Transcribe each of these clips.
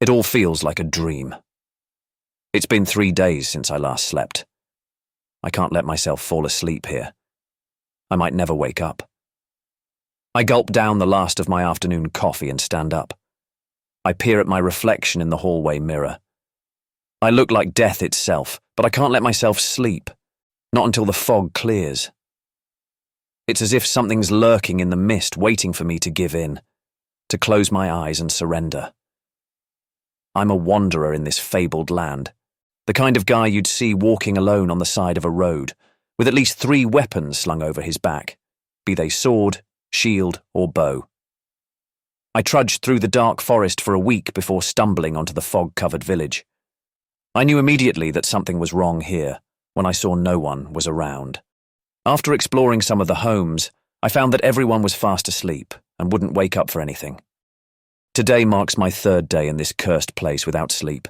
It all feels like a dream. It's been 3 days since I last slept. I can't let myself fall asleep here. I might never wake up. I gulp down the last of my afternoon coffee and stand up. I peer at my reflection in the hallway mirror. I look like death itself, but I can't let myself sleep, not until the fog clears. It's as if something's lurking in the mist waiting for me to give in, to close my eyes and surrender. I'm a wanderer in this fabled land, the kind of guy you'd see walking alone on the side of a road, with at least 3 weapons slung over his back, be they sword, shield, or bow. I trudged through the dark forest for a week before stumbling onto the fog-covered village. I knew immediately that something was wrong here when I saw no one was around. After exploring some of the homes, I found that everyone was fast asleep and wouldn't wake up for anything. Today marks my 3rd day in this cursed place without sleep.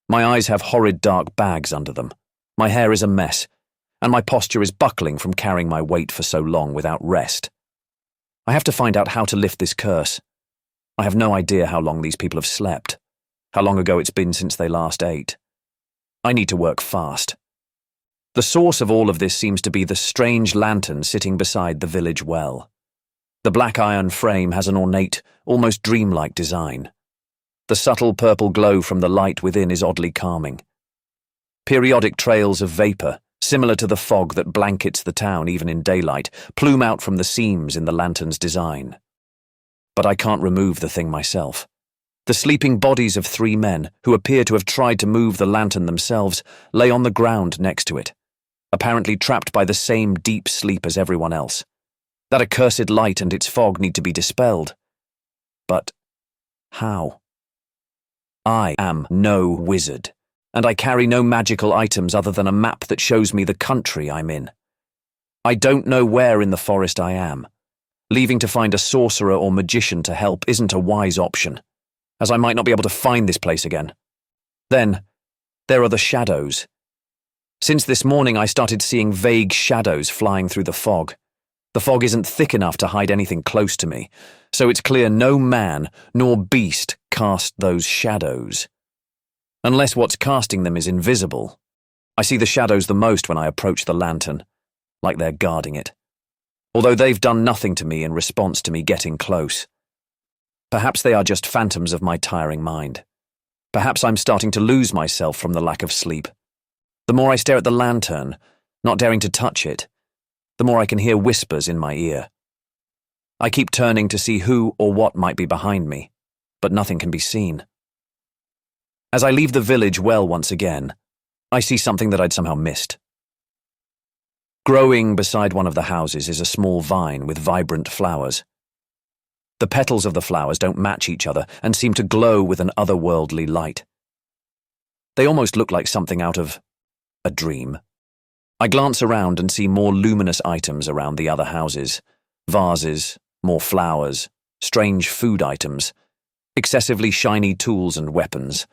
My eyes have horrid dark bags under them, my hair is a mess, and my posture is buckling from carrying my weight for so long without rest. I have to find out how to lift this curse. I have no idea how long these people have slept, how long ago it's been since they last ate. I need to work fast. The source of all of this seems to be the strange lantern sitting beside the village well. The black iron frame has an ornate, almost dreamlike design. The subtle purple glow from the light within is oddly calming. Periodic trails of vapor, similar to the fog that blankets the town even in daylight, plume out from the seams in the lantern's design. But I can't remove the thing myself. The sleeping bodies of 3 men, who appear to have tried to move the lantern themselves, lay on the ground next to it, apparently trapped by the same deep sleep as everyone else. That accursed light and its fog need to be dispelled. But how? I am no wizard, and I carry no magical items other than a map that shows me the country I'm in. I don't know where in the forest I am. Leaving to find a sorcerer or magician to help isn't a wise option, as I might not be able to find this place again. Then, there are the shadows. Since this morning I started seeing vague shadows flying through the fog. The fog isn't thick enough to hide anything close to me, so it's clear no man nor beast cast those shadows. Unless what's casting them is invisible. I see the shadows the most when I approach the lantern, like they're guarding it. Although they've done nothing to me in response to me getting close. Perhaps they are just phantoms of my tiring mind. Perhaps I'm starting to lose myself from the lack of sleep. The more I stare at the lantern, not daring to touch it, the more I can hear whispers in my ear. I keep turning to see who or what might be behind me, but nothing can be seen. As I leave the village well once again, I see something that I'd somehow missed. Growing beside one of the houses is a small vine with vibrant flowers. The petals of the flowers don't match each other and seem to glow with an otherworldly light. They almost look like something out of a dream. I glance around and see more luminous items around the other houses. Vases, more flowers, strange food items, excessively shiny tools and weapons.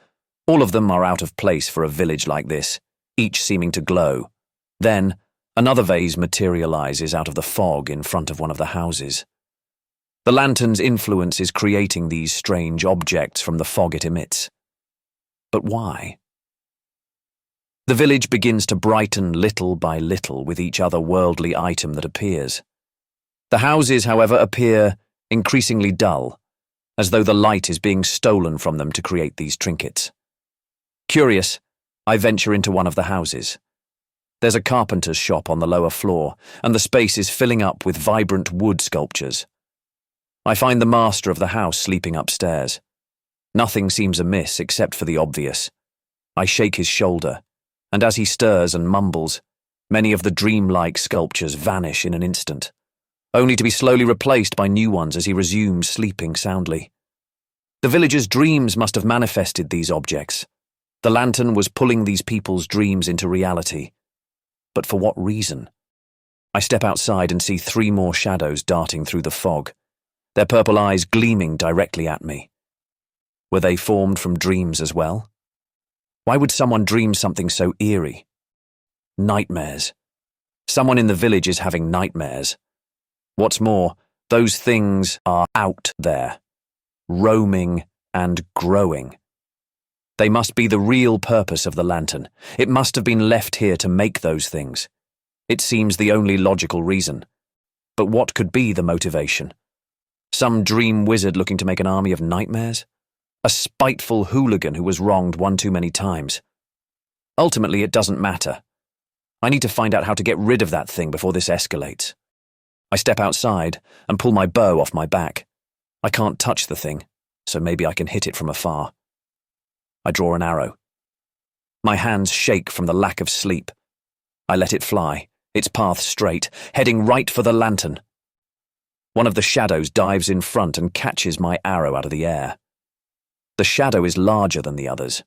All of them are out of place for a village like this, each seeming to glow. Then, another vase materializes out of the fog in front of one of the houses. The lantern's influence is creating these strange objects from the fog it emits. But why? The village begins to brighten little by little with each otherworldly item that appears. The houses, however, appear increasingly dull, as though the light is being stolen from them to create these trinkets. Curious, I venture into one of the houses. There's a carpenter's shop on the lower floor, and the space is filling up with vibrant wood sculptures. I find the master of the house sleeping upstairs. Nothing seems amiss except for the obvious. I shake his shoulder, and as he stirs and mumbles, many of the dreamlike sculptures vanish in an instant, only to be slowly replaced by new ones as he resumes sleeping soundly. The villagers' dreams must have manifested these objects. The lantern was pulling these people's dreams into reality. But for what reason? I step outside and see 3 more shadows darting through the fog, their purple eyes gleaming directly at me. Were they formed from dreams as well? Why would someone dream something so eerie? Nightmares. Someone in the village is having nightmares. What's more, those things are out there, roaming and growing. They must be the real purpose of the lantern. It must have been left here to make those things. It seems the only logical reason. But what could be the motivation? Some dream wizard looking to make an army of nightmares? A spiteful hooligan who was wronged one too many times? Ultimately, it doesn't matter. I need to find out how to get rid of that thing before this escalates. I step outside and pull my bow off my back. I can't touch the thing, so maybe I can hit it from afar. I draw an arrow. My hands shake from the lack of sleep. I let it fly, its path straight, heading right for the lantern. One of the shadows dives in front and catches my arrow out of the air. The shadow is larger than the others,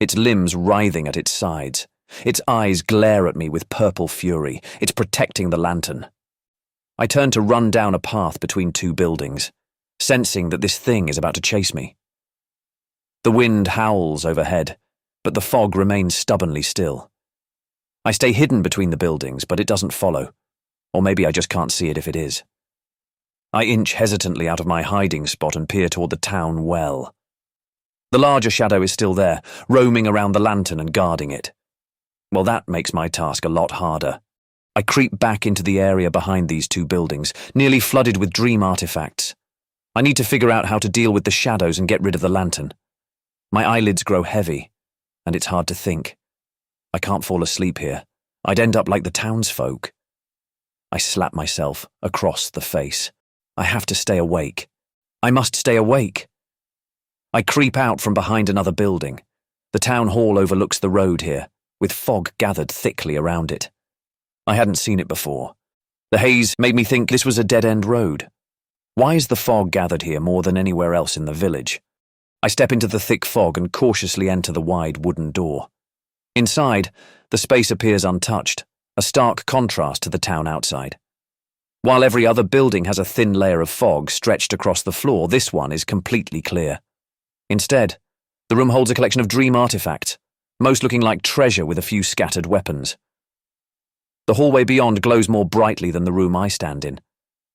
its limbs writhing at its sides. Its eyes glare at me with purple fury. It's protecting the lantern. I turn to run down a path between two buildings, sensing that this thing is about to chase me. The wind howls overhead, but the fog remains stubbornly still. I stay hidden between the buildings, but it doesn't follow. Or maybe I just can't see it if it is. I inch hesitantly out of my hiding spot and peer toward the town well. The larger shadow is still there, roaming around the lantern and guarding it. Well, that makes my task a lot harder. I creep back into the area behind these two buildings, nearly flooded with dream artifacts. I need to figure out how to deal with the shadows and get rid of the lantern. My eyelids grow heavy, and it's hard to think. I can't fall asleep here. I'd end up like the townsfolk. I slap myself across the face. I have to stay awake. I must stay awake. I creep out from behind another building. The town hall overlooks the road here, with fog gathered thickly around it. I hadn't seen it before. The haze made me think this was a dead-end road. Why is the fog gathered here more than anywhere else in the village? I step into the thick fog and cautiously enter the wide wooden door. Inside, the space appears untouched, a stark contrast to the town outside. While every other building has a thin layer of fog stretched across the floor, this one is completely clear. Instead, the room holds a collection of dream artifacts, most looking like treasure with a few scattered weapons. The hallway beyond glows more brightly than the room I stand in.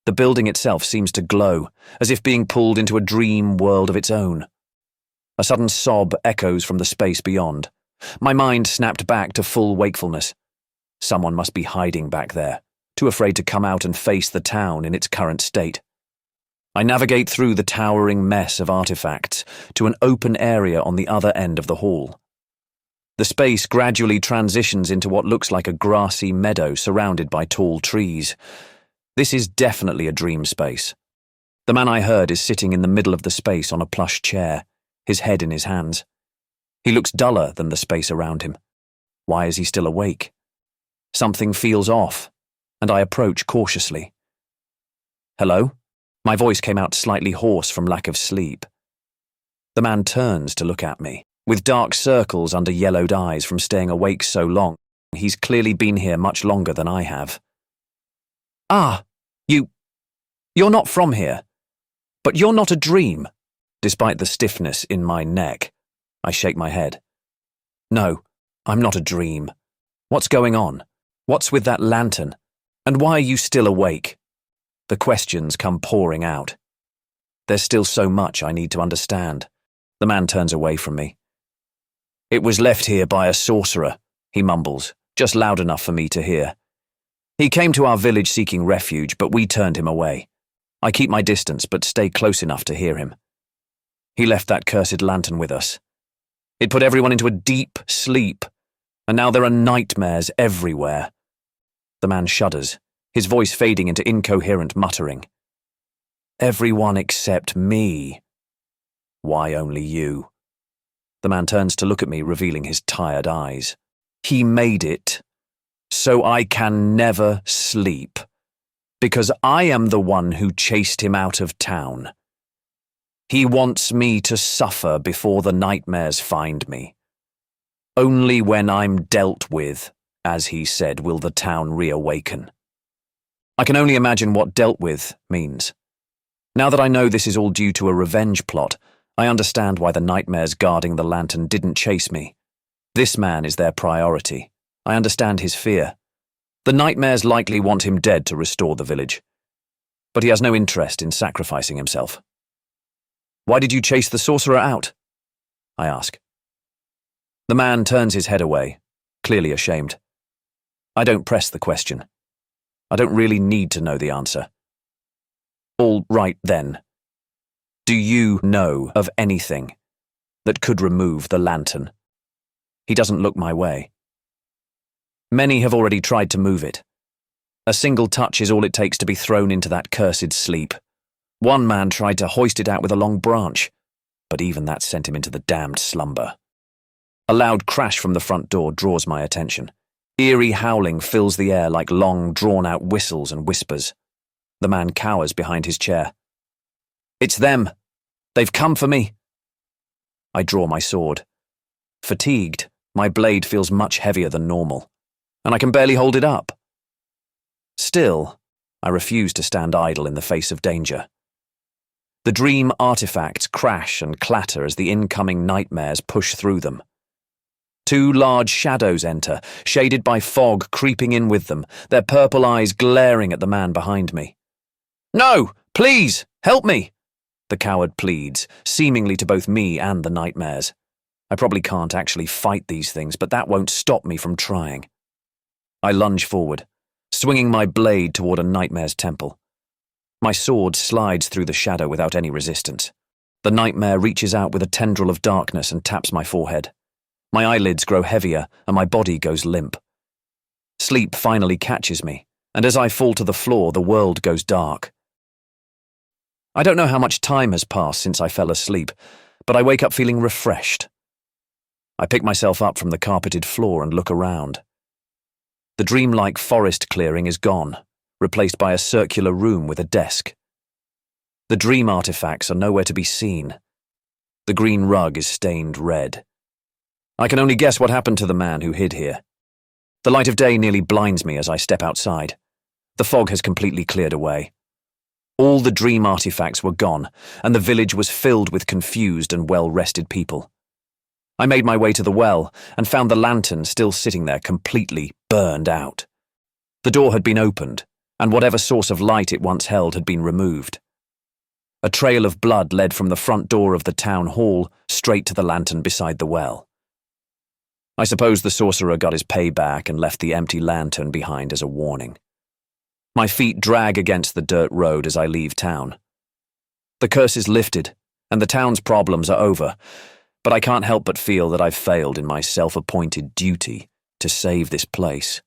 The building itself seems to glow, as if being pulled into a dream world of its own. A sudden sob echoes from the space beyond. My mind snapped back to full wakefulness. Someone must be hiding back there, too afraid to come out and face the town in its current state. I navigate through the towering mess of artifacts to an open area on the other end of the hall. The space gradually transitions into what looks like a grassy meadow surrounded by tall trees. This is definitely a dream space. The man I heard is sitting in the middle of the space on a plush chair, his head in his hands. He looks duller than the space around him. Why is he still awake? Something feels off, and I approach cautiously. Hello? My voice came out slightly hoarse from lack of sleep. The man turns to look at me, with dark circles under yellowed eyes from staying awake so long. He's clearly been here much longer than I have. Ah, you're not from here. But you're not a dream. Despite the stiffness in my neck, I shake my head. No, I'm not a dream. What's going on? What's with that lantern? And why are you still awake? The questions come pouring out. There's still so much I need to understand. The man turns away from me. It was left here by a sorcerer, he mumbles, just loud enough for me to hear. He came to our village seeking refuge, but we turned him away. I keep my distance, but stay close enough to hear him. He left that cursed lantern with us. It put everyone into a deep sleep, and now there are nightmares everywhere. The man shudders, his voice fading into incoherent muttering. Everyone except me. Why only you? The man turns to look at me, revealing his tired eyes. He made it so I can never sleep, because I am the one who chased him out of town. He wants me to suffer before the nightmares find me. Only when I'm dealt with, as he said, will the town reawaken. I can only imagine what dealt with means. Now that I know this is all due to a revenge plot, I understand why the nightmares guarding the lantern didn't chase me. This man is their priority. I understand his fear. The nightmares likely want him dead to restore the village. But he has no interest in sacrificing himself. Why did you chase the sorcerer out? I ask. The man turns his head away, clearly ashamed. I don't press the question. I don't really need to know the answer. All right then. Do you know of anything that could remove the lantern? He doesn't look my way. Many have already tried to move it. A single touch is all it takes to be thrown into that cursed sleep. One man tried to hoist it out with a long branch, but even that sent him into the damned slumber. A loud crash from the front door draws my attention. Eerie howling fills the air like long, drawn-out whistles and whispers. The man cowers behind his chair. It's them. They've come for me. I draw my sword. Fatigued, my blade feels much heavier than normal, and I can barely hold it up. Still, I refuse to stand idle in the face of danger. The dream artifacts crash and clatter as the incoming nightmares push through them. Two large shadows enter, shaded by fog creeping in with them, their purple eyes glaring at the man behind me. No! Please! Help me! The coward pleads, seemingly to both me and the nightmares. I probably can't actually fight these things, but that won't stop me from trying. I lunge forward, swinging my blade toward a nightmare's temple. My sword slides through the shadow without any resistance. The nightmare reaches out with a tendril of darkness and taps my forehead. My eyelids grow heavier and my body goes limp. Sleep finally catches me, and as I fall to the floor, the world goes dark. I don't know how much time has passed since I fell asleep, but I wake up feeling refreshed. I pick myself up from the carpeted floor and look around. The dreamlike forest clearing is gone, replaced by a circular room with a desk. The dream artifacts are nowhere to be seen. The green rug is stained red. I can only guess what happened to the man who hid here. The light of day nearly blinds me as I step outside. The fog has completely cleared away. All the dream artifacts were gone, and the village was filled with confused and well-rested people. I made my way to the well and found the lantern still sitting there completely burned out. The door had been opened, and whatever source of light it once held had been removed. A trail of blood led from the front door of the town hall straight to the lantern beside the well. I suppose the sorcerer got his payback and left the empty lantern behind as a warning. My feet drag against the dirt road as I leave town. The curse is lifted, and the town's problems are over, but I can't help but feel that I've failed in my self-appointed duty to save this place.